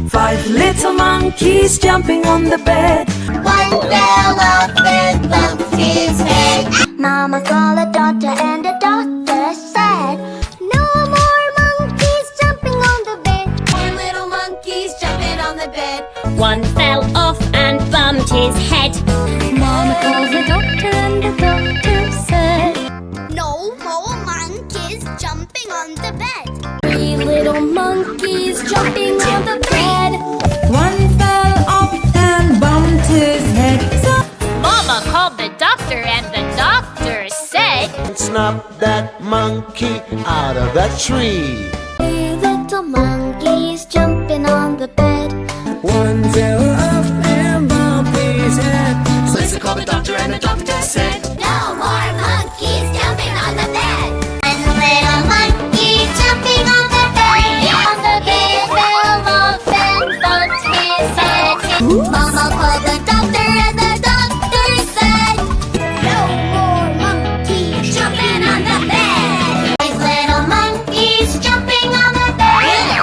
5 little monkeys jumping on the bed. One fell off and bumped his head. Mama called a doctor and the doctor said, no more monkeys jumping on the bed. One little monkey's jumping on the bed. One fell off and bumped his head. Mama called the doctor and the doctor said, no more monkeys jumping on the bed. 3 little monkeys jumping on the bed. 1 fell off and bumped his head. Mama called the doctor and the doctor said, Snap that monkey out of that tree. 3 little monkeys jumping on the bed. 1 fell off and bumped his head. Lisa called the doctor and the doctor said, No more monkeys jumping on the bed. One little monkey jumping on the bed. On the bed fell off and bumped his head. Mama called the doctor and the doctor said, no more monkeys jumping on the bed. 5 little monkeys jumping on the bed.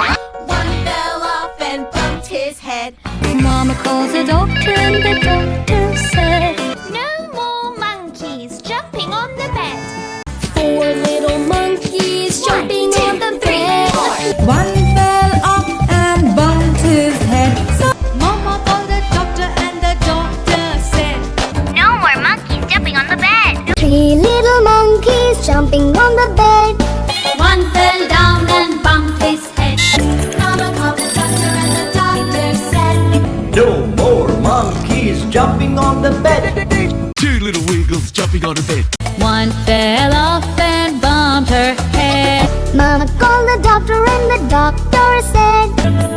one fell off and bumped his head. Mama called the doctor and the doctor said, no more monkeys jumping on the bed. 4 little monkeys jumping on the bed. 1 fell off and bumped his head. Mama called the doctor and the doctor said, No more monkeys jumping on the bed. 3 little monkeys jumping on the bed. one fell down and bumped his head. Mama called the doctor and the doctor said, No more monkeys jumping on the bed. 2 little wiggles jumping on a bed. one fell off and bumped her head. Mama called the doctor and the doctor said,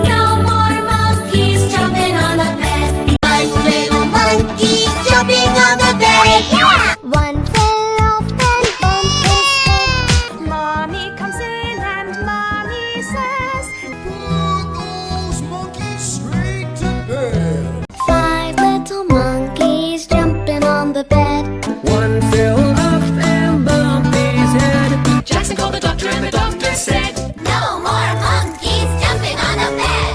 No more monkeys jumping on the bed. 5 little monkeys jumping on the bed. 1 fell off and bumped his head. Mommy comes in and mommy says, Put those monkeys straight to bed. 5 little monkeys jumping on the bed. 1 fell off and bumped his head. Jackson called the doctor and the doctor said, No more monkeys jumping on the bed.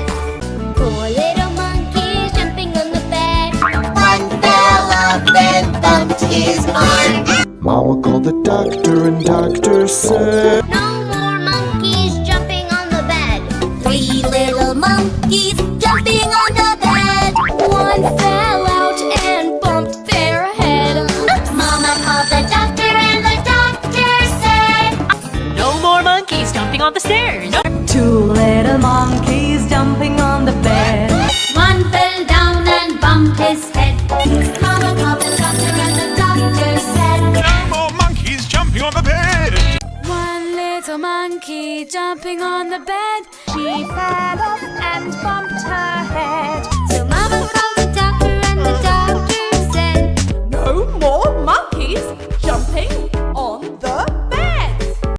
4 little monkeys jumping on the bed. 1 fell off and bumped his arm. Mama called the doctor and doctor said, No more monkeys jumping on the bed. 3 little monkeys jumping on the bed. 1 fell out and bumped their head. Mama called the doctor and the doctor said, no more monkeys jumping on the stairs. 2 little monkeys jumping on the bed. One fell down and bumped his head. Mama called the doctor and the doctor said, No more monkeys jumping on the bed. one little monkey jumping on the bed. She fell off and bumped her head.